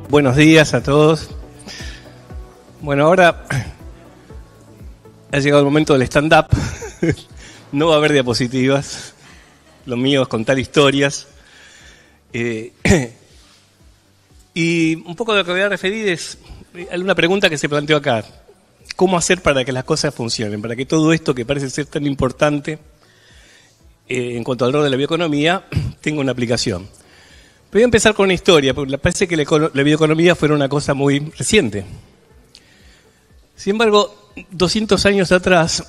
Buenos días a todos. Bueno, ahora ha llegado el momento del stand-up. No va a haber diapositivas. Lo mío es contar historias. Y un poco de lo que voy a referir es a una pregunta que se planteó acá. ¿Cómo hacer para que las cosas funcionen? Para que todo esto que parece ser tan importante en cuanto al rol de la bioeconomía tenga una aplicación. Voy a empezar con una historia, porque parece que la bioeconomía fuera una cosa muy reciente. Sin embargo, 200 años atrás,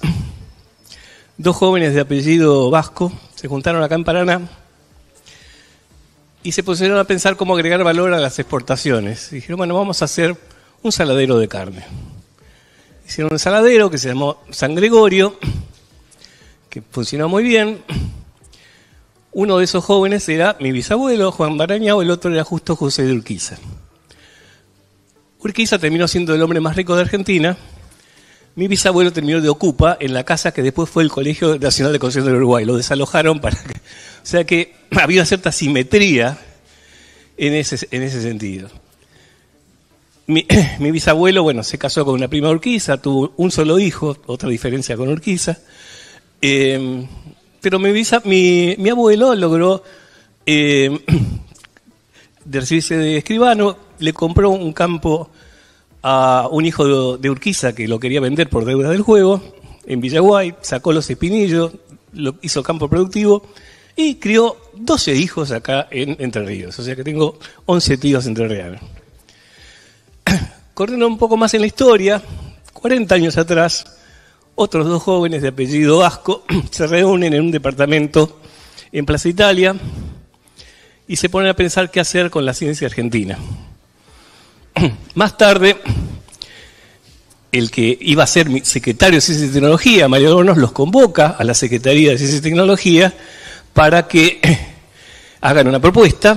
dos jóvenes de apellido vasco se juntaron acá en Paraná y se pusieron a pensar cómo agregar valor a las exportaciones. Y dijeron, bueno, vamos a hacer un saladero de carne. Hicieron un saladero que se llamó San Gregorio, que funcionó muy bien. Uno de esos jóvenes era mi bisabuelo, Juan Barañao, el otro era justo José de Urquiza. Urquiza terminó siendo el hombre más rico de Argentina. Mi bisabuelo terminó de ocupa en la casa que después fue el Colegio Nacional de Construcción del Uruguay. Lo desalojaron para que... O sea que había cierta simetría en ese sentido. Mi bisabuelo, bueno, se casó con una prima de Urquiza, tuvo un solo hijo, otra diferencia con Urquiza. Pero mi abuelo logró, de recibirse de escribano, le compró un campo a un hijo de Urquiza que lo quería vender por deuda del juego, en Villaguay, sacó los espinillos, hizo campo productivo y crió 12 hijos acá en Entre Ríos. O sea que tengo 11 tíos entrerrianos. Corriendo un poco más en la historia, 40 años atrás, otros dos jóvenes de apellido vasco se reúnen en un departamento en Plaza Italia y se ponen a pensar qué hacer con la ciencia argentina. Más tarde, el que iba a ser mi secretario de Ciencia y Tecnología, Mario Hornos, los convoca a la Secretaría de Ciencia y Tecnología para que hagan una propuesta.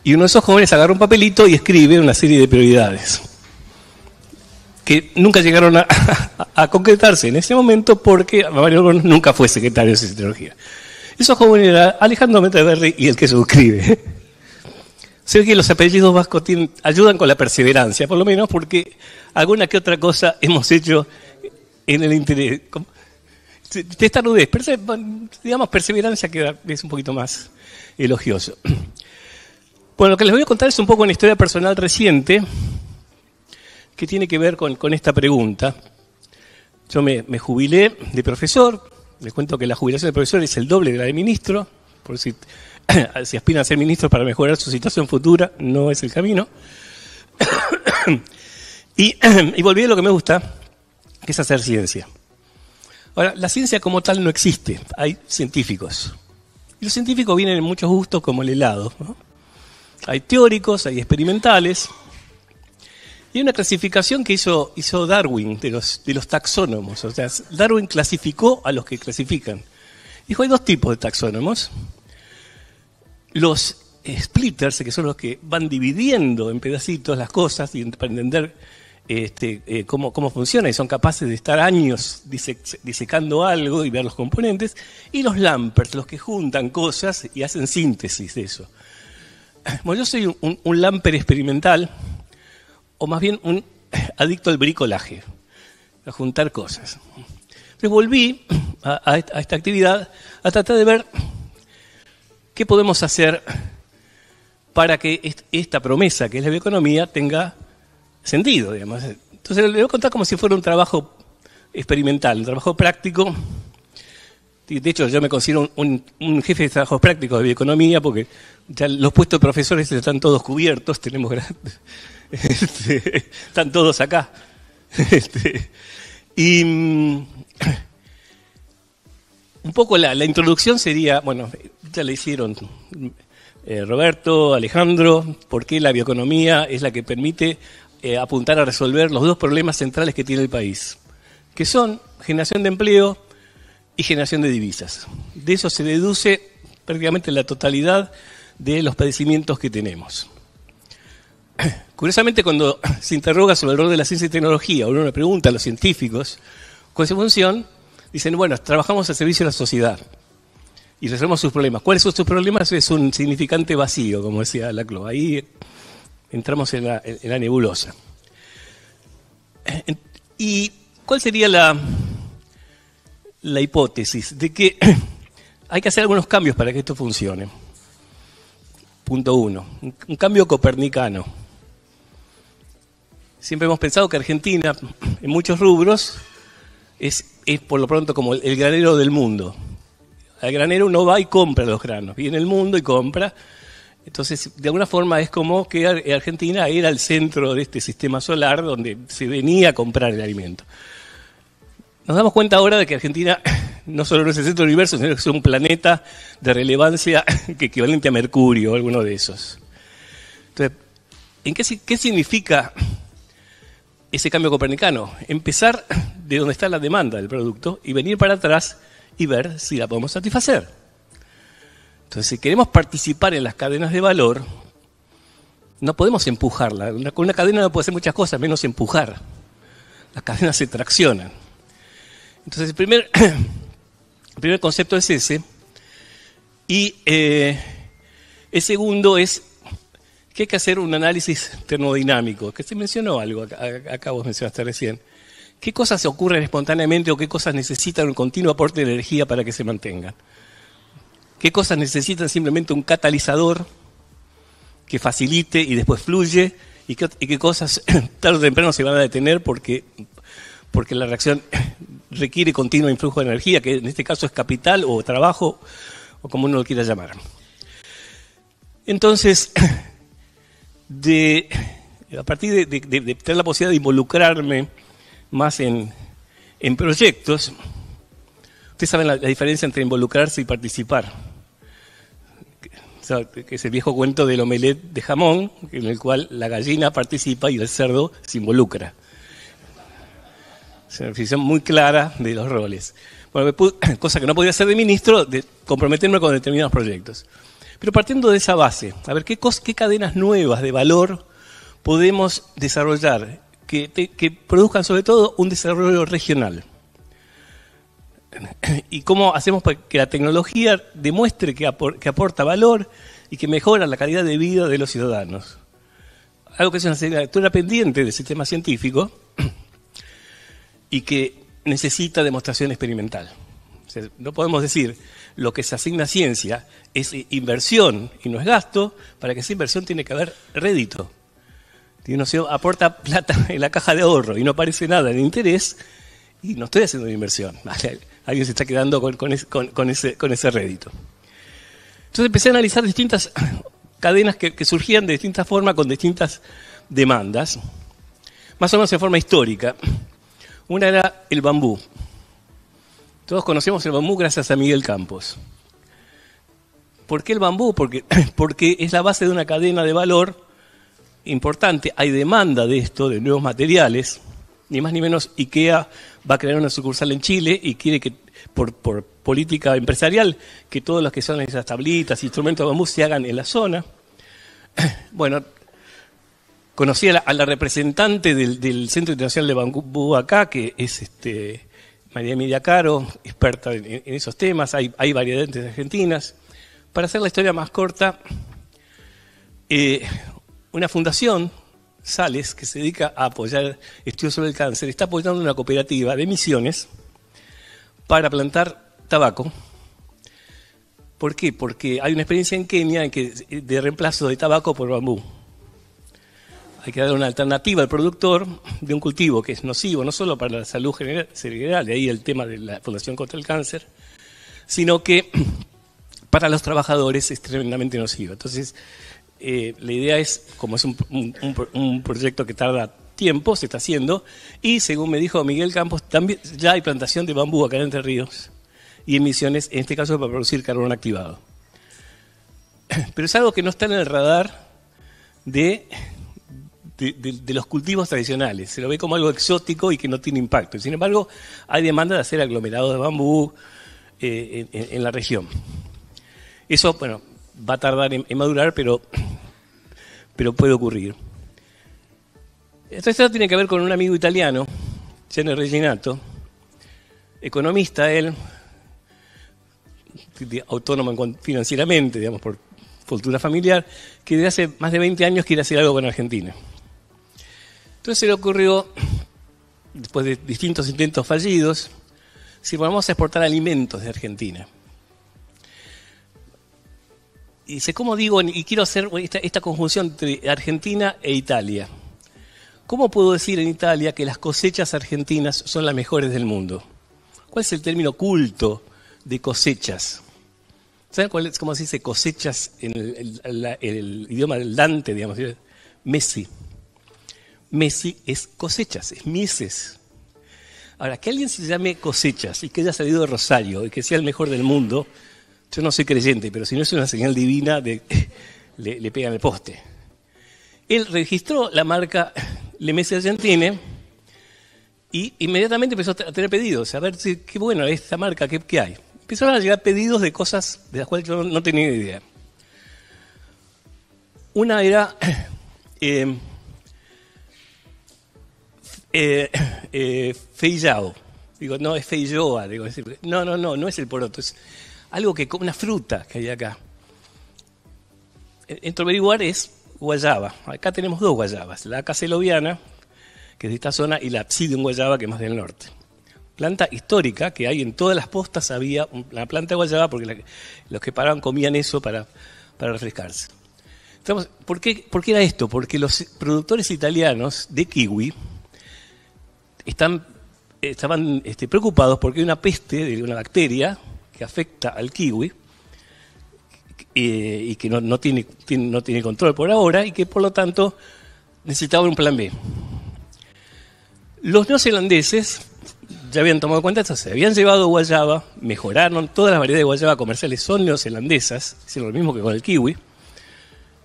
Y uno de esos jóvenes agarra un papelito y escribe una serie de prioridades que nunca llegaron a concretarse en ese momento porque Mario Hornos nunca fue secretario de Ciencia y Tecnología. Esos jóvenes eran Alejandro Meteberri y el que suscribe. Se ve que los apellidos vascos ayudan con la perseverancia, por lo menos porque alguna que otra cosa hemos hecho en el interés. Testarudez, digamos perseverancia, que es un poquito más elogioso. Bueno, lo que les voy a contar es un poco una historia personal reciente que tiene que ver con esta pregunta. Yo me jubilé de profesor. Les cuento que la jubilación de profesor es el doble de la de ministro, por si aspiran a ser ministros para mejorar su situación futura, no es el camino. Y volví a lo que me gusta, que es hacer ciencia. Ahora, la ciencia como tal no existe, hay científicos. Y los científicos vienen en muchos gustos como el helado, ¿no? Hay teóricos, hay experimentales. Y hay una clasificación que hizo Darwin de los taxónomos. O sea, Darwin clasificó a los que clasifican. Dijo, hay dos tipos de taxónomos. Los splitters, que son los que van dividiendo en pedacitos las cosas y para entender cómo funciona y son capaces de estar años disecando algo y ver los componentes. Y los lumpers, los que juntan cosas y hacen síntesis de eso. Bueno, yo soy un lumper experimental, o más bien un adicto al bricolaje, a juntar cosas. Entonces volví a esta actividad a tratar de ver qué podemos hacer para que esta promesa, que es la bioeconomía, tenga sentido, digamos. Entonces le voy a contar como si fuera un trabajo experimental, un trabajo práctico. De hecho, yo me considero un jefe de trabajos prácticos de bioeconomía porque ya los puestos de profesores están todos cubiertos, tenemos están todos acá. Y un poco la introducción sería, bueno, ya la hicieron Roberto, Alejandro, por qué la bioeconomía es la que permite apuntar a resolver los dos problemas centrales que tiene el país, que son generación de empleo y generación de divisas. De eso se deduce prácticamente la totalidad de los padecimientos que tenemos. Curiosamente, cuando se interroga sobre el rol de la ciencia y tecnología, uno le pregunta a los científicos cuál es su función, dicen, bueno, trabajamos al servicio de la sociedad y resolvemos sus problemas. ¿Cuáles son sus problemas? Es un significante vacío, como decía Laclau. Ahí entramos en la nebulosa. ¿Y cuál sería la hipótesis? De que hay que hacer algunos cambios para que esto funcione. Punto 1, un cambio copernicano. Siempre hemos pensado que Argentina, en muchos rubros, es por lo pronto como el granero del mundo. Al granero uno va y compra los granos, viene el mundo y compra. Entonces, de alguna forma es como que Argentina era el centro de este sistema solar donde se venía a comprar el alimento. Nos damos cuenta ahora de que Argentina no solo no es el centro del universo, sino que es un planeta de relevancia que equivalente a Mercurio, alguno de esos. Entonces, ¿qué significa ese cambio copernicano? Empezar de donde está la demanda del producto y venir para atrás y ver si la podemos satisfacer. Entonces, si queremos participar en las cadenas de valor, no podemos empujarla. Con una cadena no puede hacer muchas cosas, menos empujar. Las cadenas se traccionan. Entonces, el primer concepto es ese. Y el segundo es que hay que hacer un análisis termodinámico, que se mencionó algo, acá vos mencionaste recién. ¿Qué cosas se ocurren espontáneamente o qué cosas necesitan un continuo aporte de energía para que se mantengan? ¿Qué cosas necesitan simplemente un catalizador que facilite y después fluye? ¿Y qué cosas tarde o temprano se van a detener porque la reacción requiere continuo influjo de energía, que en este caso es capital o trabajo, o como uno lo quiera llamar? Entonces, a partir de tener la posibilidad de involucrarme más en proyectos, ustedes saben la diferencia entre involucrarse y participar. Que es el viejo cuento del omelette de jamón, en el cual la gallina participa y el cerdo se involucra. Es una definición muy clara de los roles. Bueno, cosa que no podía hacer de ministro, de comprometerme con determinados proyectos. Pero partiendo de esa base, a ver qué cadenas nuevas de valor podemos desarrollar que produzcan sobre todo un desarrollo regional. Y cómo hacemos para que la tecnología demuestre que aporta valor y que mejora la calidad de vida de los ciudadanos. Algo que es una asignatura pendiente del sistema científico y que necesita demostración experimental. O sea, no podemos decir lo que se asigna a ciencia es inversión y no es gasto. Para que esa inversión tiene que haber rédito. Si uno se aporta plata en la caja de ahorro y no aparece nada en interés, y no estoy haciendo una inversión. Alguien se está quedando con ese rédito. Entonces empecé a analizar distintas cadenas que surgían de distintas formas, con distintas demandas, más o menos en forma histórica. Una era el bambú. Todos conocemos el bambú gracias a Miguel Campos. ¿Por qué el bambú? Porque es la base de una cadena de valor importante. Hay demanda de esto, de nuevos materiales. Ni más ni menos, IKEA va a crear una sucursal en Chile y quiere que, por política empresarial, que todos los que son esas tablitas, instrumentos de bambú se hagan en la zona. Bueno, conocí a la representante del Centro Internacional de Bambú acá, que es María Emilia Caro, experta en esos temas. Hay variedades argentinas. Para hacer la historia más corta, una fundación, Sales, que se dedica a apoyar estudios sobre el cáncer, está apoyando una cooperativa de Misiones para plantar tabaco. ¿Por qué? Porque hay una experiencia en Kenia de reemplazo de tabaco por bambú. Hay que dar una alternativa al productor de un cultivo que es nocivo no solo para la salud general, de ahí el tema de la Fundación contra el Cáncer, sino que para los trabajadores es tremendamente nocivo. Entonces, la idea es, como es un proyecto que tarda tiempo, se está haciendo, y según me dijo Miguel Campos, también ya hay plantación de bambú acá en Entre Ríos y emisiones, en este caso para producir carbón activado. Pero es algo que no está en el radar de los cultivos tradicionales. Se lo ve como algo exótico y que no tiene impacto. Sin embargo, hay demanda de hacer aglomerados de bambú en la región. Eso, bueno, va a tardar en madurar, pero puede ocurrir. Esto tiene que ver con un amigo italiano, Gianni Reginato, economista él, autónomo financieramente, digamos, por fortuna familiar, que desde hace más de 20 años quiere hacer algo con Argentina. Entonces se le ocurrió, después de distintos intentos fallidos, si vamos a exportar alimentos de Argentina. Y dice, ¿cómo digo? Y quiero hacer esta conjunción entre Argentina e Italia. ¿Cómo puedo decir en Italia que las cosechas argentinas son las mejores del mundo? ¿Cuál es el término culto de cosechas? ¿Saben cómo se dice cosechas en el idioma del Dante, digamos? Messi. Messi es cosechas, es mieses. Ahora, que alguien se llame cosechas y que haya salido de Rosario y que sea el mejor del mundo, yo no soy creyente, pero si no es una señal divina, le pegan el poste. Él registró la marca Le Messi Argentine y inmediatamente empezó a tener pedidos, a ver si qué bueno es esta marca, qué hay. Empezaron a llegar pedidos de cosas de las cuales yo no tenía idea. Una era feijao. Digo, no, es feijoa. Digo, no es el poroto, es algo una fruta que hay acá. Entro a averiguar es guayaba. Acá tenemos dos guayabas, la caseloviana, que es de esta zona, y la Psidium guayaba, que es más del norte. Planta histórica, que hay en todas las postas, había una planta de guayaba, porque los que paraban comían eso para refrescarse. Entonces, ¿por qué era esto? Porque los productores italianos de kiwi estaban preocupados porque hay una peste de una bacteria que afecta al kiwi y que no tiene control por ahora y que por lo tanto necesitaban un plan B. Los neozelandeses ya habían tomado cuenta, se habían llevado guayaba, mejoraron, todas las variedades de guayaba comerciales son neozelandesas, hicieron lo mismo que con el kiwi,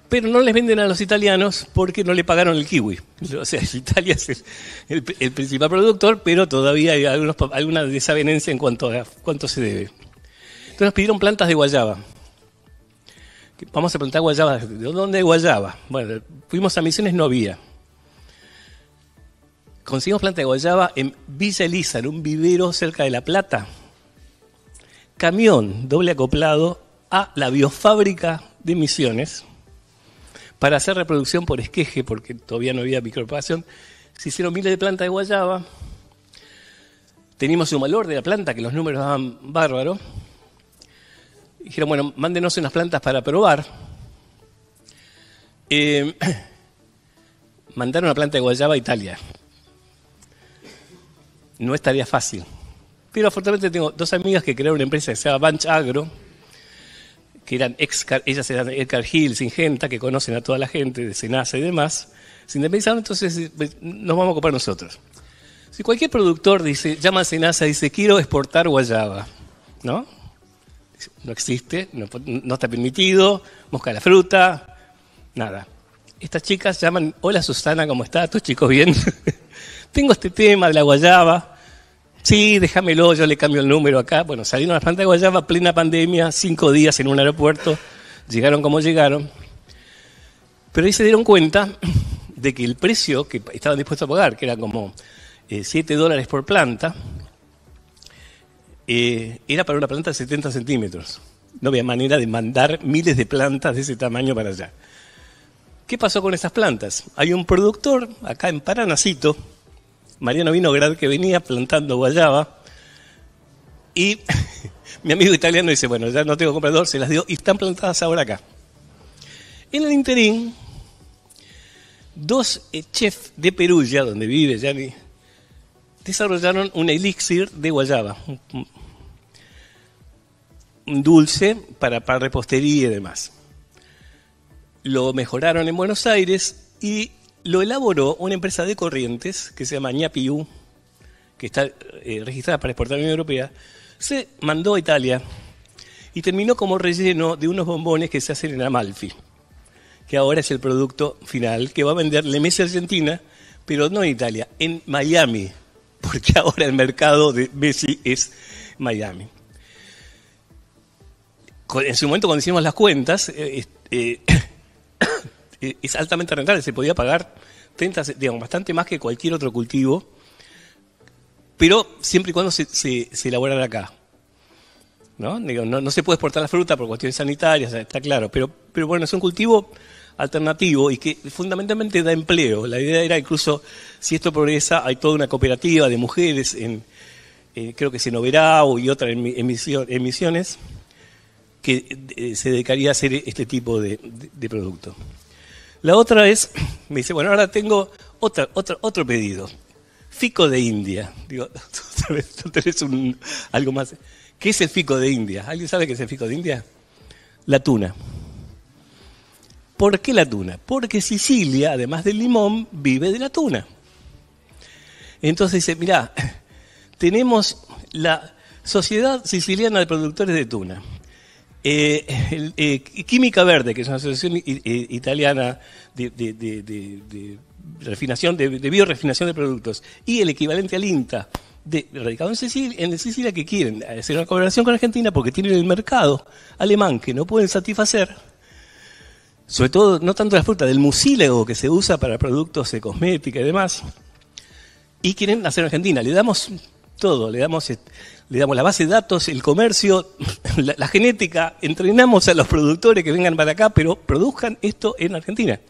pero no les venden a los italianos porque no le pagaron el kiwi. O sea, Italia es el principal productor, pero todavía hay alguna desavenencia en cuanto a cuánto se debe. Entonces nos pidieron plantas de guayaba. Vamos a plantar guayaba. ¿De dónde hay guayaba? Bueno, fuimos a Misiones, no había. Conseguimos planta de guayaba en Villa Elisa, en un vivero cerca de La Plata. Camión doble acoplado a la biofábrica de Misiones para hacer reproducción por esqueje, porque todavía no había micropropagación. Se hicieron miles de plantas de guayaba. Teníamos un valor de la planta, que los números daban bárbaro. Dijeron, bueno, mándenos unas plantas para probar. Mandaron una planta de guayaba a Italia. No es tarea fácil. Pero afortunadamente tengo dos amigas que crearon una empresa que se llama Bunch Agro, que ellas eran Edgar Hill, Singenta, que conocen a toda la gente de Senasa y demás. Se independizaron, entonces nos vamos a ocupar nosotros. Si cualquier productor llama a Senasa y dice, quiero exportar guayaba, ¿no? No existe, no está permitido, mosca de la fruta, nada. Estas chicas llaman, hola Susana, ¿cómo estás? ¿Tus chicos bien? Tengo este tema de la guayaba. Sí, déjamelo, yo le cambio el número acá. Bueno, salieron las plantas de guayaba, plena pandemia, 5 días en un aeropuerto, llegaron como llegaron. Pero ahí se dieron cuenta de que el precio que estaban dispuestos a pagar, que era como $7 por planta, era para una planta de 70 centímetros. No había manera de mandar miles de plantas de ese tamaño para allá. ¿Qué pasó con esas plantas? Hay un productor acá en Paranacito, Mariano Vinograd, que venía plantando guayaba y mi amigo italiano dice, bueno, ya no tengo comprador, se las dio y están plantadas ahora acá. En el interín, 2 chefs de Perugia, donde vive Gianni, desarrollaron un elixir de guayaba, un dulce para repostería y demás. Lo mejoraron en Buenos Aires y lo elaboró una empresa de Corrientes que se llama Ñapiú, que está registrada para exportar a la Unión Europea. Se mandó a Italia y terminó como relleno de unos bombones que se hacen en Amalfi, que ahora es el producto final que va a vender Le Messi Argentina, pero no en Italia, en Miami, porque ahora el mercado de Messi es Miami. En su momento, cuando hicimos las cuentas, es altamente rentable, se podía pagar bastante más que cualquier otro cultivo, pero siempre y cuando se elaborara acá. ¿no? Digo, no se puede exportar la fruta por cuestiones sanitarias, está claro, pero bueno, es un cultivo alternativo y que fundamentalmente da empleo. La idea era incluso, si esto progresa, hay toda una cooperativa de mujeres, creo que es en Oberau y otra en Misiones, que se dedicaría a hacer este tipo de producto. La otra es, me dice, bueno, ahora tengo otro pedido, fico de India. Digo, tú tenés algo más. ¿Qué es el fico de India? ¿Alguien sabe qué es el fico de India? La tuna. ¿Por qué la tuna? Porque Sicilia, además del limón, vive de la tuna. Entonces dice, mirá, tenemos la Sociedad Siciliana de Productores de Tuna, Química Verde, que es una asociación italiana de refinación, de biorefinación de productos, y el equivalente al INTA, radicado en Sicilia, que quieren hacer una colaboración con Argentina porque tienen el mercado alemán que no pueden satisfacer, sobre todo, no tanto la fruta, del mucílago que se usa para productos de cosmética y demás, y quieren hacer en Argentina. Le damos todo, le damos la base de datos, el comercio, la genética, entrenamos a los productores que vengan para acá, pero produzcan esto en Argentina.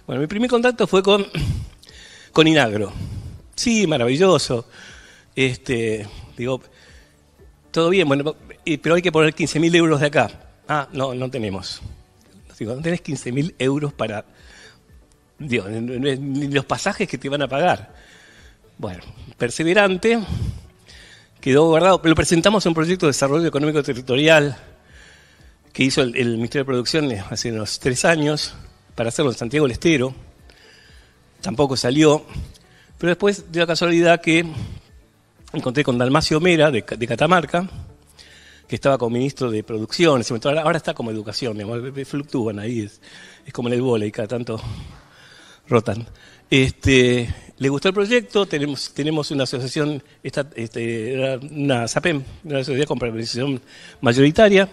Bueno, mi primer contacto fue con Inagro. Sí, maravilloso. Digo, todo bien, bueno, pero hay que poner 15.000 euros de acá. Ah, no tenemos. Digo, no tenés 15.000 euros para, digo, ni los pasajes que te van a pagar. Bueno, perseverante, quedó guardado. Lo presentamos en un proyecto de desarrollo económico territorial que hizo el Ministerio de Producción hace unos 3 años para hacerlo en Santiago del Estero. Tampoco salió, pero después dio la casualidad que encontré con Dalmacio Mera de Catamarca, que estaba como ministro de Producción, ahora está como Educación, fluctúan ahí, es como en el vóley, cada tanto rotan. Le gustó el proyecto, tenemos una asociación, una SAPEM, una sociedad con participación mayoritaria.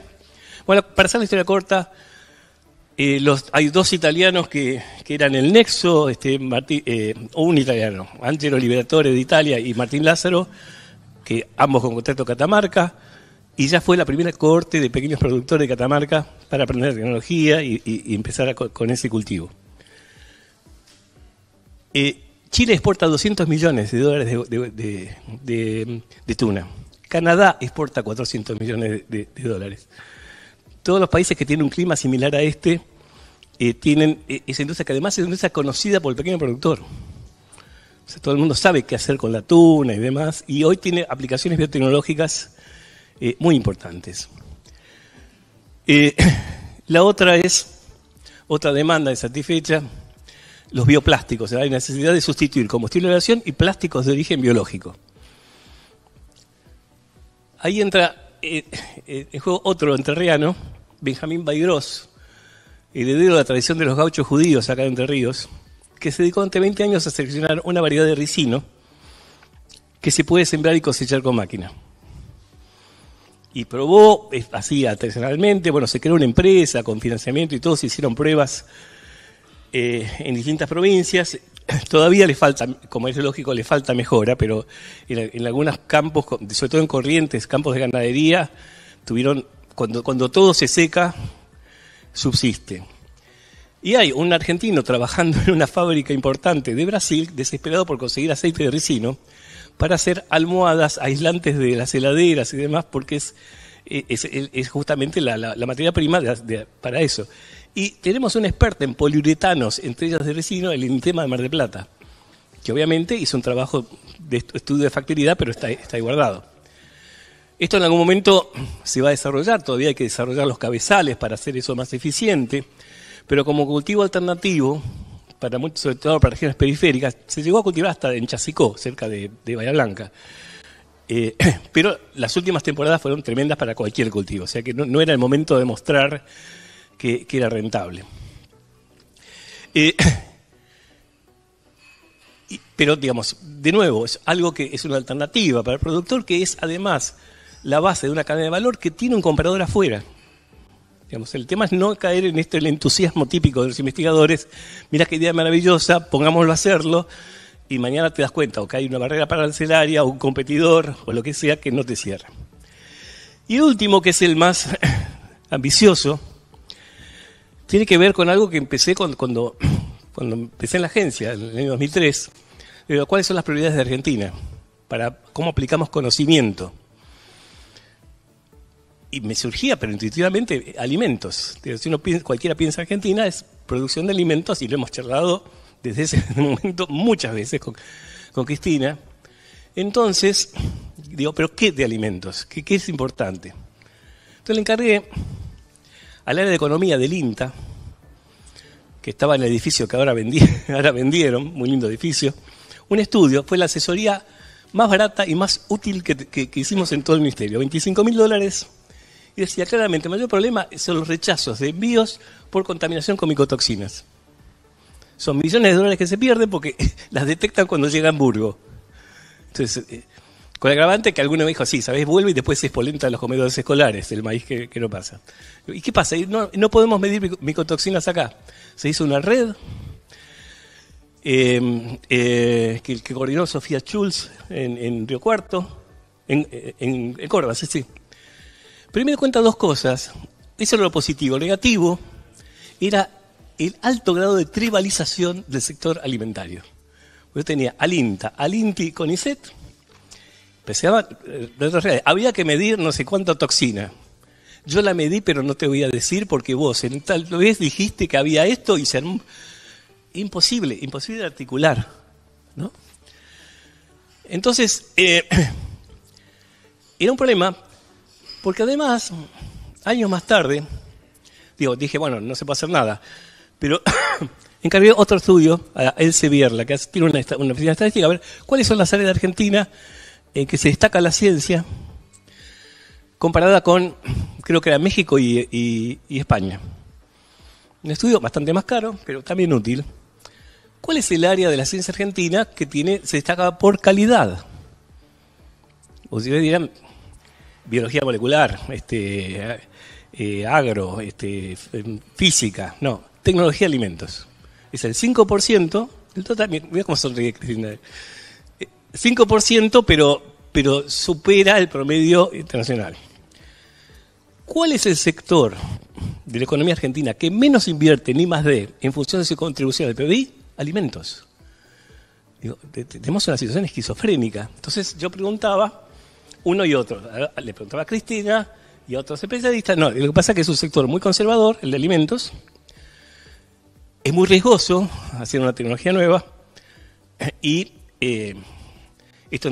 Bueno, para hacer la historia corta, hay 2 italianos que eran el nexo, un italiano, Angelo Liberatore de Italia y Martín Lázaro, que ambos con contrato Catamarca, y ya fue la primera cohorte de pequeños productores de Catamarca para aprender tecnología y empezar con ese cultivo. Chile exporta 200 millones de dólares de tuna. Canadá exporta 400 millones de dólares. Todos los países que tienen un clima similar a tienen esa industria, que además es una industria conocida por el pequeño productor. O sea, todo el mundo sabe qué hacer con la tuna y demás, y hoy tiene aplicaciones biotecnológicas muy importantes. La otra demanda insatisfecha, los bioplásticos. O sea, hay necesidad de sustituir combustible de aviación y plásticos de origen biológico. Ahí entra en juego otro entrerriano, Benjamín Baigros, heredero de la tradición de los gauchos judíos acá en Entre Ríos, que se dedicó durante 20 años a seleccionar una variedad de ricino que se puede sembrar y cosechar con máquina. Y probó, así artesanalmente, bueno, se creó una empresa con financiamiento y todo, se hicieron pruebas en distintas provincias. Todavía le falta, como es lógico, le falta mejora, pero en algunos campos, sobre todo en Corrientes, campos de ganadería, cuando todo se seca, subsiste. Y hay un argentino trabajando en una fábrica importante de Brasil, desesperado por conseguir aceite de ricino, para hacer almohadas aislantes de las heladeras y demás, porque es justamente la materia prima para eso. Y tenemos una experta en poliuretanos, entre ellas de ricino, el INTEMA de Mar del Plata, que obviamente hizo un trabajo de estudio de factibilidad, pero está ahí guardado. Esto en algún momento se va a desarrollar, todavía hay que desarrollar los cabezales para hacer eso más eficiente, pero como cultivo alternativo, sobre todo para regiones periféricas, se llegó a cultivar hasta en Chasicó, cerca de Bahía Blanca. Pero las últimas temporadas fueron tremendas para cualquier cultivo, o sea que no era el momento de mostrar que era rentable. Pero, digamos, de nuevo, es algo que es una alternativa para el productor, que es además la base de una cadena de valor que tiene un comprador afuera. Digamos, el tema es no caer en el entusiasmo típico de los investigadores. Mirá qué idea maravillosa, pongámoslo a hacerlo, y mañana te das cuenta o que hay una barrera arancelaria o un competidor o lo que sea que no te cierra. Y el último, que es el más ambicioso, tiene que ver con algo que empecé cuando empecé en la agencia, en el año 2003. Digo, ¿cuáles son las prioridades de Argentina? Para cómo aplicamos conocimiento. Y me surgía, pero intuitivamente, alimentos. Si cualquiera piensa Argentina, es producción de alimentos, y lo hemos charlado desde ese momento muchas veces con Cristina. Entonces, digo, ¿pero qué de alimentos? ¿Qué es importante? Entonces le encargué al área de economía del INTA, que estaba en el edificio que ahora vendieron, muy lindo edificio, un estudio. Fue la asesoría más barata y más útil que hicimos en todo el ministerio, $25.000, y decía claramente, el mayor problema son los rechazos de envíos por contaminación con micotoxinas. Son millones de dólares que se pierden porque las detectan cuando llega a Hamburgo. Entonces, con el agravante que alguno me dijo, sí, ¿sabés? Vuelve y después se espolenta en los comedores escolares, el maíz que no pasa. ¿Y qué pasa? No podemos medir micotoxinas acá. Se hizo una red que coordinó Sofía Schulz en Río Cuarto, en Córdoba, sí. Pero me di cuenta dos cosas. Eso era lo positivo. Lo negativo era el alto grado de tribalización del sector alimentario. Yo tenía al INTA, al INTI, CONICET. Había que medir no sé cuánta toxina. Yo la medí, pero no te voy a decir porque vos en tal vez dijiste que había esto y se armó. Imposible de articular, ¿no? Entonces, era un problema porque además, años más tarde, dije, bueno, no se puede hacer nada, pero encargué otro estudio a Elsevier, la que tiene una oficina estadística, a ver cuáles son las áreas de Argentina en que se destaca la ciencia comparada con, creo que era México y España. Un estudio bastante más caro, pero también útil. ¿Cuál es el área de la ciencia argentina que se destaca por calidad? O si dirán, biología molecular, agro, física, no, tecnología de alimentos. Es el 5% del total. Mira cómo sonríe Cristina. 5%, pero supera el promedio internacional. ¿Cuál es el sector de la economía argentina que menos invierte en I+D en función de su contribución al PBI? Alimentos. Tenemos una situación esquizofrénica. Entonces yo preguntaba, uno y otro, le preguntaba a Cristina y a otros especialistas. No, lo que pasa es que es un sector muy conservador, el de alimentos. Es muy riesgoso hacer una tecnología nueva y esto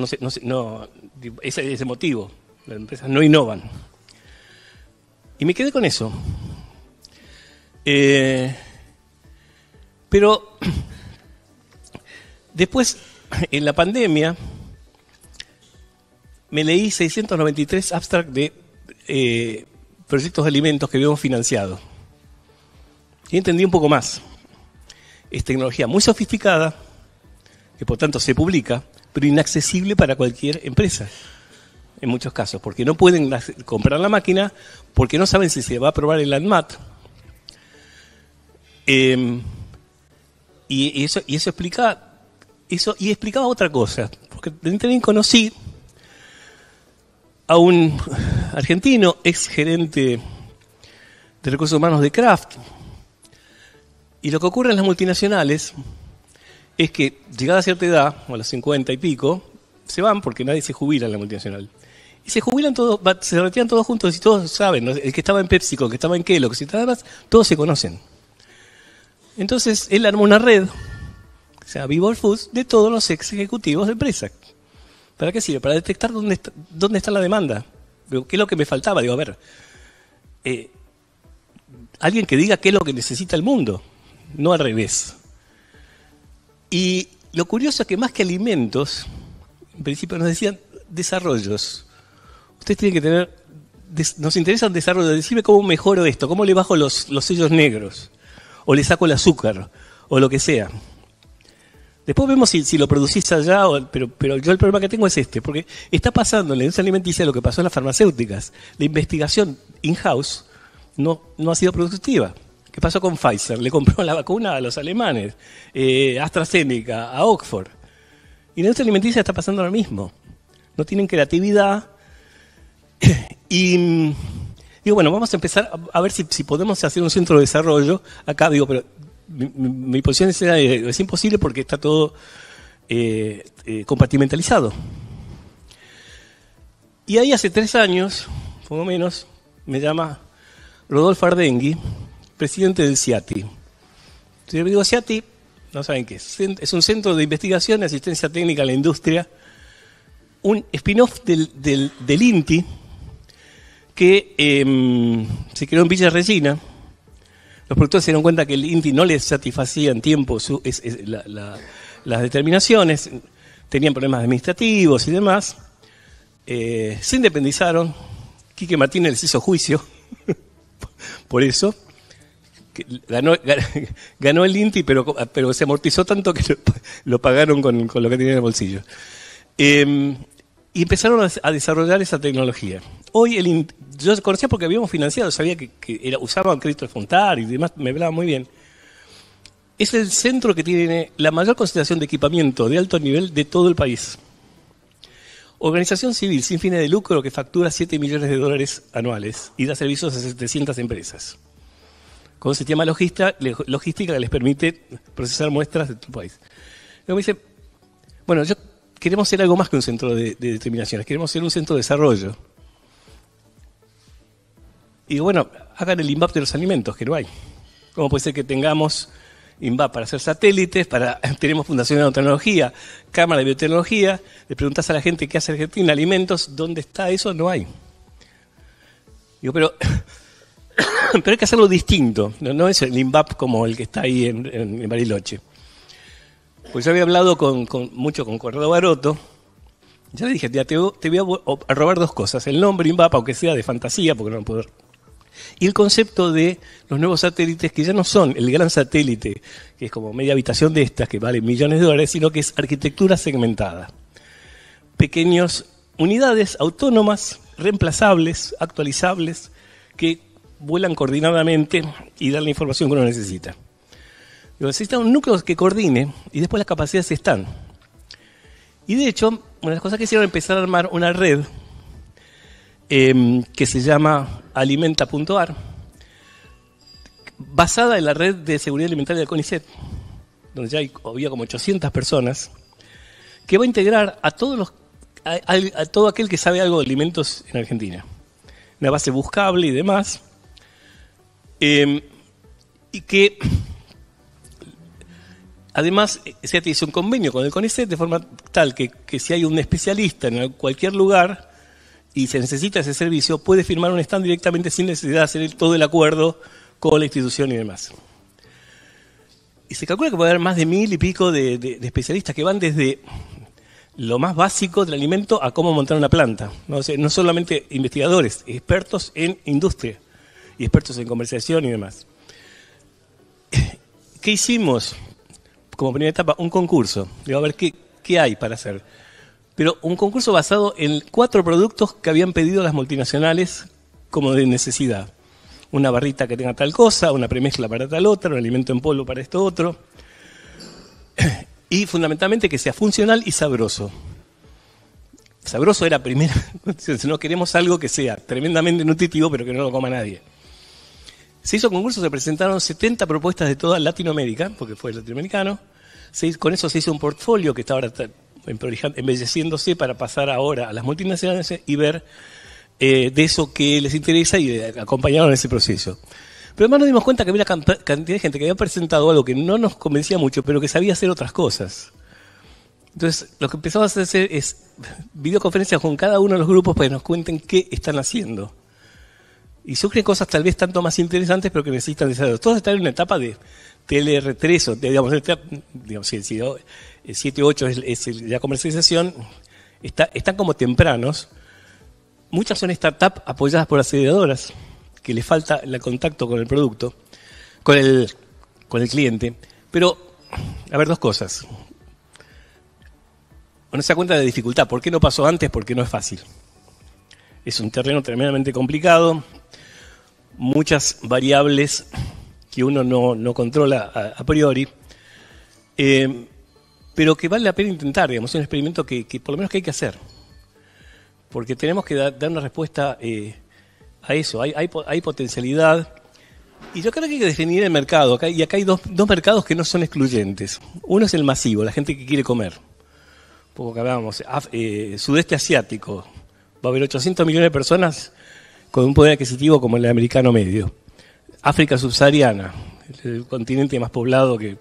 ese es el motivo. Las empresas no innovan. Y me quedé con eso. Pero después, en la pandemia, me leí 693 abstracts de proyectos de alimentos que habíamos financiado. Y entendí un poco más. Es tecnología muy sofisticada, que por tanto se publica, pero inaccesible para cualquier empresa, en muchos casos, porque no pueden comprar la máquina, porque no saben si se va a aprobar el ANMAT. Y eso explicaba otra cosa, porque también conocí a un argentino, ex gerente de recursos humanos de Kraft, y lo que ocurre en las multinacionales es que, llegada a cierta edad, o a los 50 y pico, se van porque nadie se jubila en la multinacional. Y se jubilan todos, se retiran todos juntos y todos saben, ¿no? El que estaba en PepsiCo, el que estaba en Kellogg, si estaba más, todos se conocen. Entonces él armó una red, que se llama Vivor Foods, de todos los ex ejecutivos de empresa. ¿Para qué sirve? Para detectar dónde está la demanda. ¿Qué es lo que me faltaba? Digo, a ver, alguien que diga qué es lo que necesita el mundo, no al revés. Y lo curioso es que más que alimentos, en principio nos decían desarrollos. Ustedes tienen que tener, nos interesa el desarrollo, decirme cómo mejoro esto, cómo le bajo los sellos negros, o le saco el azúcar, o lo que sea. Después vemos si lo producís allá, pero yo el problema que tengo es porque está pasando en la industria alimenticia lo que pasó en las farmacéuticas. La investigación in-house no ha sido productiva. ¿Qué pasó con Pfizer? Le compró la vacuna a los alemanes, AstraZeneca, a Oxford. Y en la industria alimenticia está pasando lo mismo. No tienen creatividad Y digo, bueno, vamos a empezar a ver si podemos hacer un centro de desarrollo. Acá digo, pero mi posición es imposible porque está todo compartimentalizado. Y ahí hace 3 años, por lo menos, me llama Rodolfo Ardengui, presidente del CIATI. Si yo digo CIATI, no saben qué es. Es un centro de investigación y asistencia técnica a la industria, un spin-off del INTI, que se creó en Villa Regina. Los productores se dieron cuenta que el INTI no les satisfacía en tiempo las determinaciones, tenían problemas administrativos y demás. Se independizaron. Quique Martínez les hizo juicio por eso. Ganó el INTI, pero se amortizó tanto que lo pagaron con lo que tenían en el bolsillo. Y empezaron a desarrollar esa tecnología. Hoy yo conocía porque habíamos financiado, sabía que usaban crédito de Fontar y demás, me hablaba muy bien. Es el centro que tiene la mayor concentración de equipamiento de alto nivel de todo el país. Organización civil sin fines de lucro que factura $7 millones anuales y da servicios a 700 empresas. Con un sistema logística que les permite procesar muestras de todo el país. Luego me dice, bueno, queremos ser algo más que un centro de determinaciones, queremos ser un centro de desarrollo. Y bueno, hagan el INVAP de los alimentos, que no hay. ¿Cómo puede ser que tengamos INVAP para hacer satélites, tenemos Fundación de Nanotecnología, Cámara de Biotecnología, le preguntas a la gente qué hace Argentina, alimentos, ¿dónde está eso? No hay. Digo, pero hay que hacerlo distinto, no es el INVAP como el que está ahí en Bariloche. Pues yo había hablado mucho con Corrado Baroto, ya le dije, te voy a robar 2 cosas, el nombre INVAP, aunque sea de fantasía, porque no lo puedo. Y el concepto de los nuevos satélites, que ya no son el gran satélite, que es como media habitación de estas, que vale millones de dólares, sino que es arquitectura segmentada. Pequeñas unidades autónomas, reemplazables, actualizables, que vuelan coordinadamente y dan la información que uno necesita. Necesita un núcleo que coordine y después las capacidades están. Y de hecho, una de las cosas que hicieron es empezar a armar una red que se llama Alimenta.ar, basada en la red de seguridad alimentaria del CONICET, donde ya había como 800 personas, que va a integrar a todo aquel que sabe algo de alimentos en Argentina. Una base buscable y demás, y que además se hizo un convenio con el CONICET de forma tal que si hay un especialista en cualquier lugar y se necesita ese servicio, puede firmar un stand directamente sin necesidad de hacer todo el acuerdo con la institución y demás. Y se calcula que puede haber más de 1000 y pico de especialistas que van desde lo más básico del alimento a cómo montar una planta. ¿No? O sea, no solamente investigadores, expertos en industria y expertos en comercialización y demás. ¿Qué hicimos? Como primera etapa, un concurso. Digo, a ver qué hay para hacer. Pero un concurso basado en 4 productos que habían pedido las multinacionales como de necesidad. Una barrita que tenga tal cosa, una premezcla para tal otra, un alimento en polvo para esto otro. Y fundamentalmente que sea funcional y sabroso. Sabroso era primera. Si no queremos algo que sea tremendamente nutritivo, pero que no lo coma nadie. Se hizo concurso, se presentaron 70 propuestas de toda Latinoamérica, porque fue latinoamericano. Con eso se hizo un portfolio que está ahora embelleciéndose para pasar ahora a las multinacionales y ver de eso que les interesa y acompañaron ese proceso. Pero además nos dimos cuenta que había una cantidad de gente que había presentado algo que no nos convencía mucho, pero que sabía hacer otras cosas. Entonces, lo que empezamos a hacer es videoconferencias con cada uno de los grupos para que nos cuenten qué están haciendo. Y surgen cosas tal vez tanto más interesantes, pero que necesitan desarrollo. Todos están en una etapa de TLR3, o digamos, si el 7-8 es la comercialización, están como tempranos. Muchas son startups apoyadas por asediadoras, que les falta el contacto con el producto, con el cliente. Pero, a ver, 2 cosas. Uno se da cuenta de la dificultad. ¿Por qué no pasó antes? Porque no es fácil. Es un terreno tremendamente complicado, muchas variables que uno no controla a priori, pero que vale la pena intentar, digamos, es un experimento que por lo menos que hay que hacer. porque tenemos que dar una respuesta a eso. Hay potencialidad. Y yo creo que hay que definir el mercado. Y acá hay dos mercados que no son excluyentes. Uno es el masivo, la gente que quiere comer. Un poco que hablábamos, sudeste asiático. Va a haber 800 millones de personas con un poder adquisitivo como el americano medio. África subsahariana, el continente más poblado que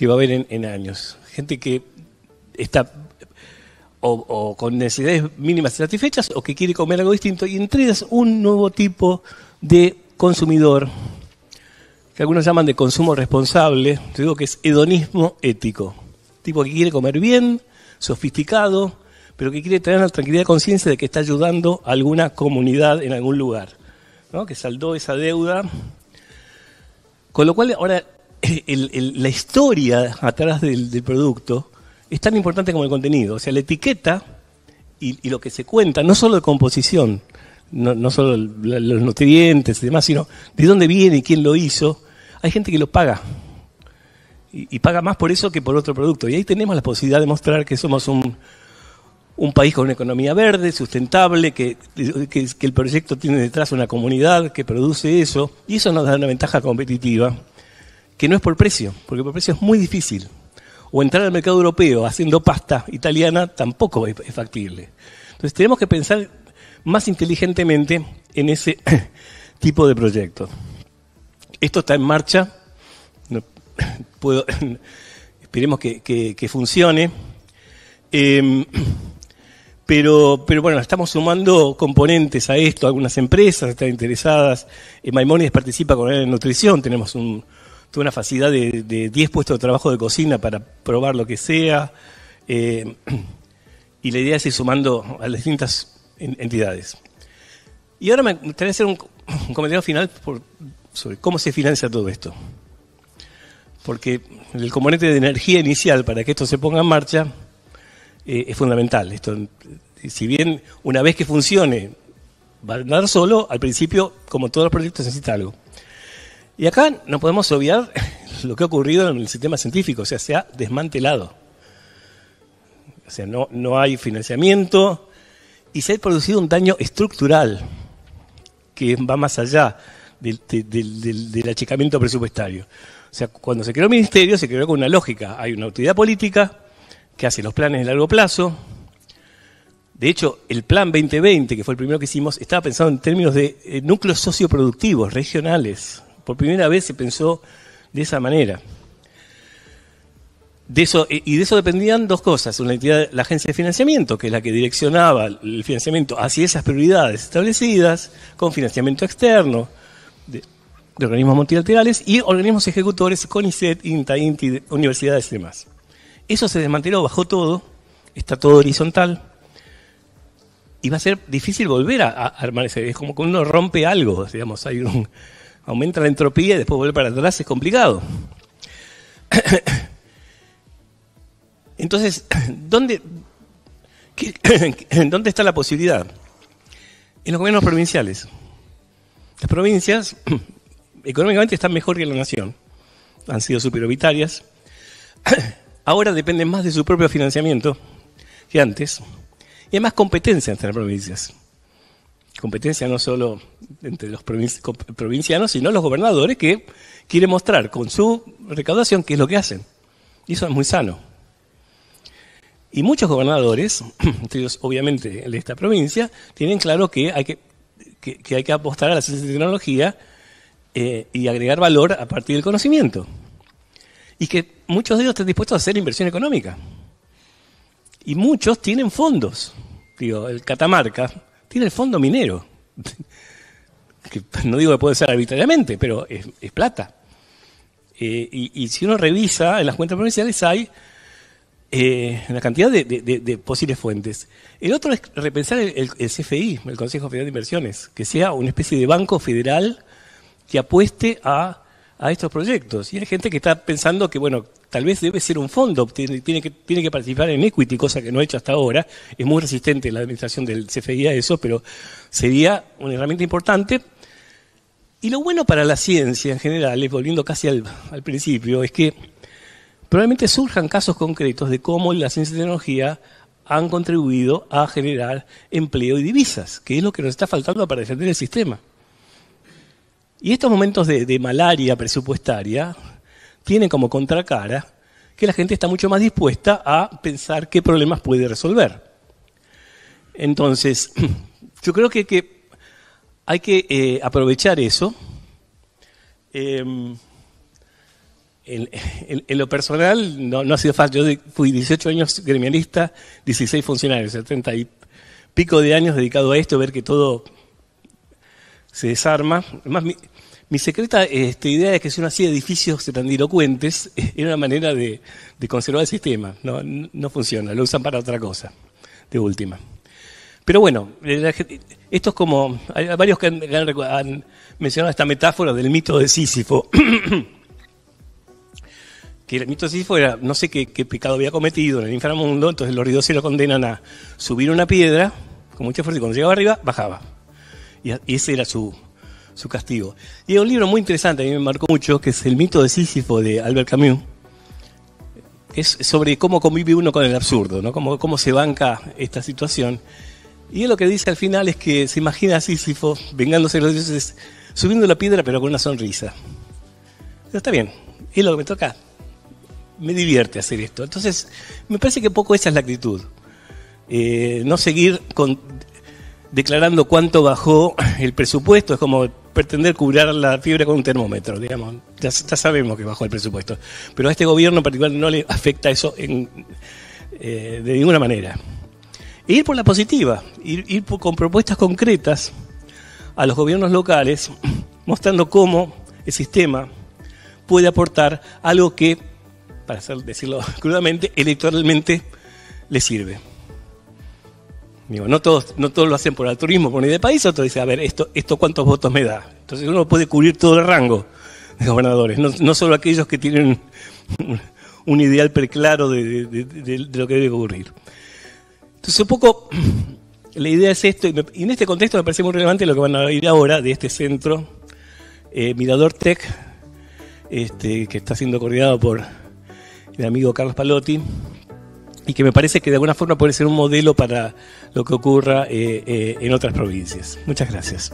va a haber en años. Gente que está o con necesidades mínimas satisfechas o que quiere comer algo distinto, y entregas un nuevo tipo de consumidor que algunos llaman de consumo responsable. Te digo que es hedonismo ético. Tipo que quiere comer bien, sofisticado, pero que quiere tener la tranquilidad de conciencia de que está ayudando a alguna comunidad en algún lugar, ¿no? Que saldó esa deuda. Con lo cual ahora la historia atrás del producto es tan importante como el contenido. O sea, la etiqueta y lo que se cuenta, no solo de composición, no solo los nutrientes y demás, sino de dónde viene y quién lo hizo. Hay gente que lo paga. Y paga más por eso que por otro producto. Y ahí tenemos la posibilidad de mostrar que somos un país con una economía verde, sustentable, que el proyecto tiene detrás una comunidad que produce eso. Y eso nos da una ventaja competitiva, que no es por precio, porque por precio es muy difícil. O entrar al mercado europeo haciendo pasta italiana tampoco es factible. Entonces tenemos que pensar más inteligentemente en ese tipo de proyectos. Esto está en marcha. No puedo, esperemos que funcione. Pero bueno, estamos sumando componentes a esto. Algunas empresas están interesadas. Maimónides participa con él en nutrición. Tenemos toda una facilidad de 10 puestos de trabajo de cocina para probar lo que sea. Y la idea es ir sumando a las distintas entidades. Y ahora me gustaría hacer un comentario final sobre cómo se financia todo esto. Porque el componente de energía inicial para que esto se ponga en marcha es fundamental. Esto, si bien una vez que funcione va a andar solo, al principio, como todos los proyectos, necesita algo. Y acá no podemos obviar lo que ha ocurrido en el sistema científico, o sea, se ha desmantelado. O sea, no hay financiamiento y se ha producido un daño estructural que va más allá del achicamiento presupuestario. O sea, cuando se creó el ministerio, se creó con una lógica. Hay una autoridad política que hace los planes de largo plazo. De hecho, el Plan 2020, que fue el primero que hicimos, estaba pensado en términos de núcleos socioproductivos, regionales. Por primera vez se pensó de esa manera. De eso dependían dos cosas. Una entidad, la agencia de financiamiento, que es la que direccionaba el financiamiento hacia esas prioridades establecidas, con financiamiento externo, de organismos multilaterales y organismos ejecutores, CONICET, INTA, INTI, universidades y demás. Eso se desmanteló, bajó todo, está todo horizontal y va a ser difícil volver a armar ese. Es como cuando uno rompe algo, digamos, aumenta la entropía y después volver para atrás es complicado. Entonces, ¿dónde está la posibilidad? En los gobiernos provinciales. Las provincias económicamente están mejor que la nación. Han sido superovitarias. Ahora dependen más de su propio financiamiento que antes. Y hay más competencia entre las provincias. Competencia no solo entre los provincianos, sino los gobernadores que quieren mostrar con su recaudación qué es lo que hacen. Y eso es muy sano. Y muchos gobernadores, entre ellos obviamente el de esta provincia, tienen claro que hay que apostar a la ciencia y tecnología y agregar valor a partir del conocimiento. Y que muchos de ellos están dispuestos a hacer inversión económica. Y muchos tienen fondos. Digo, el Catamarca tiene el fondo minero. Que no digo que puede ser arbitrariamente, pero es plata. Y si uno revisa en las cuentas provinciales hay una cantidad de posibles fuentes. El otro es repensar el CFI, el Consejo Federal de Inversiones, que sea una especie de banco federal que apueste a estos proyectos. Y hay gente que está pensando que, bueno, tal vez debe ser un fondo, tiene que participar en equity, cosa que no ha hecho hasta ahora. Es muy resistente la administración del CFI a eso, pero sería una herramienta importante. Y lo bueno para la ciencia en general, volviendo casi al principio, es que probablemente surjan casos concretos de cómo la ciencia y tecnología han contribuido a generar empleo y divisas, que es lo que nos está faltando para defender el sistema. Y estos momentos de malaria presupuestaria tienen como contracara que la gente está mucho más dispuesta a pensar qué problemas puede resolver. Entonces, yo creo que hay que aprovechar eso. En lo personal no ha sido fácil. Yo fui 18 años gremialista, 16 funcionarios, 70 y pico de años dedicado a esto, ver que todo se desarma. Además, mi secreta idea es que si uno hacía edificios grandilocuentes, era una manera de conservar el sistema. No funciona, lo usan para otra cosa, de última. Pero bueno, esto es como, hay varios que han mencionado esta metáfora del mito de Sísifo. Que el mito de Sísifo era, no sé qué pecado había cometido en el inframundo, entonces los dioses lo condenan a subir una piedra con mucha fuerza y cuando llegaba arriba, bajaba. Y ese era su castigo. Y hay un libro muy interesante, a mí me marcó mucho, que es El mito de Sísifo de Albert Camus, que es sobre cómo convive uno con el absurdo, ¿no? Cómo se banca esta situación. Y él lo que dice al final es que se imagina a Sísifo vengándose de los dioses, subiendo la piedra pero con una sonrisa. Pero está bien, es lo que me toca. Me divierte hacer esto. Entonces, me parece que un poco esa es la actitud. No seguir declarando cuánto bajó el presupuesto, es como pretender curar la fiebre con un termómetro, digamos. Ya sabemos que bajó el presupuesto. Pero a este gobierno en particular no le afecta eso de ninguna manera. E ir por la positiva, ir con propuestas concretas a los gobiernos locales, mostrando cómo el sistema puede aportar algo que, para decirlo crudamente, electoralmente le sirve. Digo, no todos lo hacen por altruismo, por ni de país, otros dicen, a ver, esto cuántos votos me da. Entonces uno puede cubrir todo el rango de gobernadores, no solo aquellos que tienen un ideal preclaro de lo que debe ocurrir. Entonces un poco la idea es esto, y en este contexto me parece muy relevante lo que van a oír ahora de este centro, Mirador Tech, que está siendo coordinado por el amigo Carlos Palotti, y que me parece que de alguna forma puede ser un modelo para lo que ocurra en otras provincias. Muchas gracias.